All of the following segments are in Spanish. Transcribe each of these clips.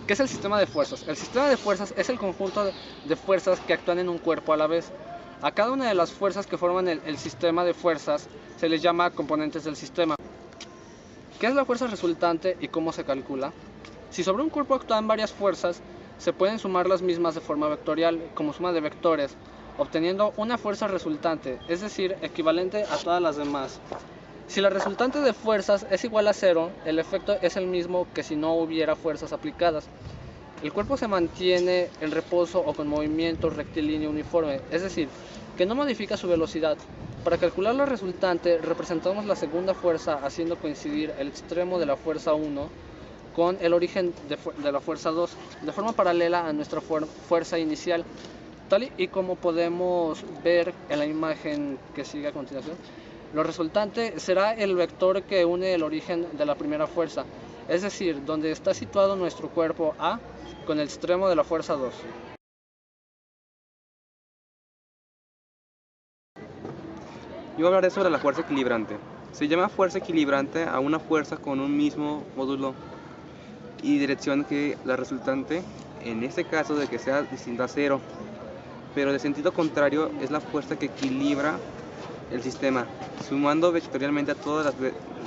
¿Qué es el sistema de fuerzas? El sistema de fuerzas es el conjunto de fuerzas que actúan en un cuerpo a la vez. A cada una de las fuerzas que forman el sistema de fuerzas se les llama componentes del sistema. ¿Qué es la fuerza resultante y cómo se calcula? Si sobre un cuerpo actúan varias fuerzas, se pueden sumar las mismas de forma vectorial, como suma de vectores, obteniendo una fuerza resultante, es decir, equivalente a todas las demás. Si la resultante de fuerzas es igual a cero, el efecto es el mismo que si no hubiera fuerzas aplicadas. El cuerpo se mantiene en reposo o con movimiento rectilíneo uniforme, es decir, que no modifica su velocidad. Para calcular la resultante, representamos la segunda fuerza haciendo coincidir el extremo de la fuerza 1 con el origen de la fuerza 2, de forma paralela a nuestra fuerza inicial. Tal y como podemos ver en la imagen que sigue a continuación, lo resultante será el vector que une el origen de la primera fuerza, es decir, donde está situado nuestro cuerpo A con el extremo de la fuerza 2. Yo hablaré sobre la fuerza equilibrante. Se llama fuerza equilibrante a una fuerza con un mismo módulo y dirección que la resultante, en este caso de que sea distinta a cero, pero de sentido contrario es la fuerza que equilibra el sistema, sumando vectorialmente a todas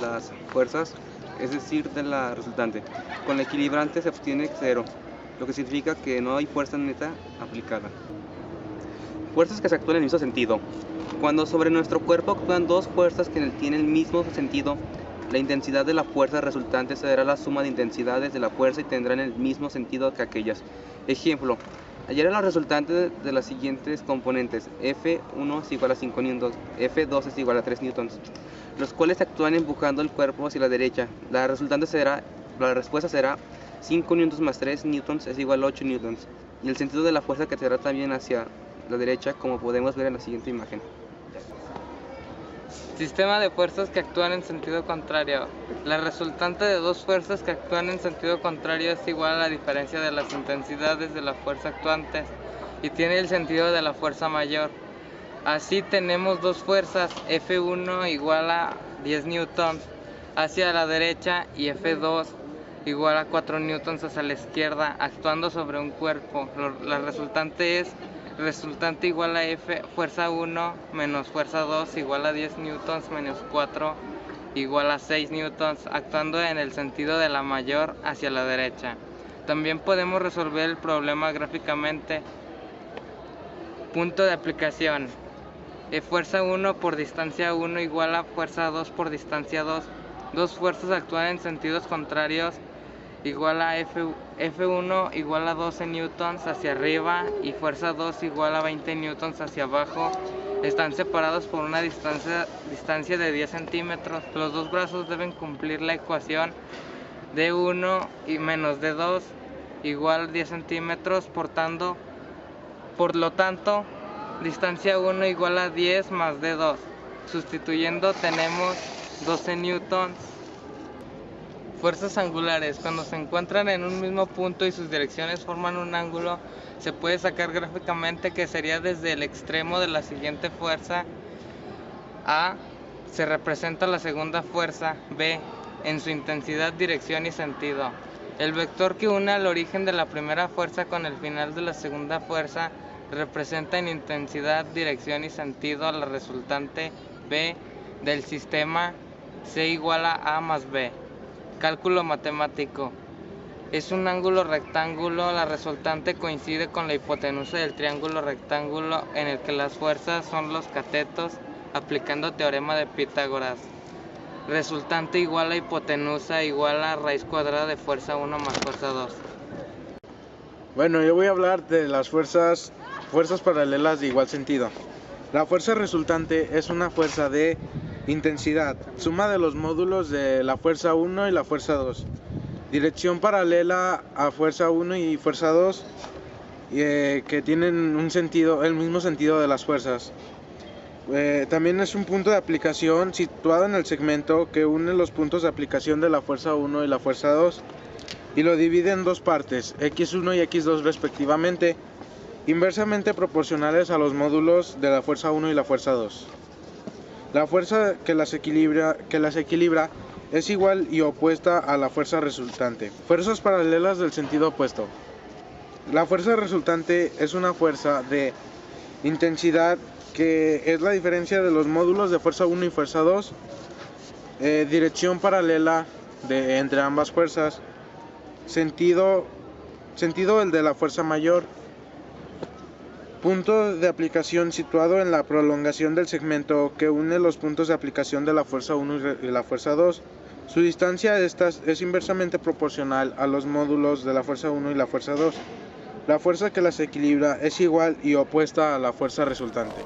las fuerzas, es decir, de la resultante. Con la equilibrante se obtiene cero, lo que significa que no hay fuerza neta aplicada. Fuerzas que se actúan en el mismo sentido. Cuando sobre nuestro cuerpo actúan dos fuerzas que tienen el mismo sentido, la intensidad de la fuerza resultante será la suma de intensidades de la fuerza y tendrán el mismo sentido que aquellas. Ejemplo, hallaré la resultante de las siguientes componentes: F1 es igual a 5 newtons, F2 es igual a 3 newtons, los cuales actúan empujando el cuerpo hacia la derecha. La respuesta será 5 newtons más 3 newtons es igual a 8 newtons, y el sentido de la fuerza que será también hacia la derecha, como podemos ver en la siguiente imagen. Sistema de fuerzas que actúan en sentido contrario. La resultante de dos fuerzas que actúan en sentido contrario es igual a la diferencia de las intensidades de la fuerza actuantes y tiene el sentido de la fuerza mayor. Así tenemos dos fuerzas, F1 igual a 10 newtons hacia la derecha y F2 igual a 4 newtons hacia la izquierda, actuando sobre un cuerpo. La resultante es resultante igual a F, fuerza 1 menos fuerza 2 igual a 10 newtons menos 4 igual a 6 newtons, actuando en el sentido de la mayor hacia la derecha. También podemos resolver el problema gráficamente. Punto de aplicación. Fuerza 1 por distancia 1 igual a fuerza 2 por distancia 2. Dos fuerzas actúan en sentidos contrarios, igual a F1 igual a 12 newtons hacia arriba y fuerza 2 igual a 20 newtons hacia abajo. Están separados por una distancia de 10 centímetros. Los dos brazos deben cumplir la ecuación D1 y menos D2 igual a 10 centímetros. Por lo tanto, distancia 1 igual a 10 más D2. Sustituyendo tenemos 12 newtons. Fuerzas angulares. Cuando se encuentran en un mismo punto y sus direcciones forman un ángulo, se puede sacar gráficamente que sería desde el extremo de la siguiente fuerza A, se representa la segunda fuerza B en su intensidad, dirección y sentido. El vector que une al origen de la primera fuerza con el final de la segunda fuerza representa en intensidad, dirección y sentido a la resultante B del sistema C igual a A más B. Cálculo matemático. Es un ángulo rectángulo. La resultante coincide con la hipotenusa del triángulo rectángulo en el que las fuerzas son los catetos, aplicando teorema de Pitágoras. Resultante igual a hipotenusa igual a raíz cuadrada de fuerza 1 más fuerza 2. Bueno, yo voy a hablar de las fuerzas paralelas de igual sentido. La fuerza resultante es una fuerza de intensidad, suma de los módulos de la fuerza 1 y la fuerza 2. Dirección paralela a fuerza 1 y fuerza 2, que tienen el mismo sentido de las fuerzas. También es un punto de aplicación situado en el segmento que une los puntos de aplicación de la fuerza 1 y la fuerza 2 y lo divide en dos partes, x1 y x2 respectivamente, inversamente proporcionales a los módulos de la fuerza 1 y la fuerza 2. La fuerza que las equilibra es igual y opuesta a la fuerza resultante. Fuerzas paralelas del sentido opuesto. La fuerza resultante es una fuerza de intensidad que es la diferencia de los módulos de fuerza 1 y fuerza 2, dirección paralela entre ambas fuerzas, sentido el de la fuerza mayor, punto de aplicación situado en la prolongación del segmento que une los puntos de aplicación de la fuerza 1 y la fuerza 2. Su distancia de estas es inversamente proporcional a los módulos de la fuerza 1 y la fuerza 2. La fuerza que las equilibra es igual y opuesta a la fuerza resultante.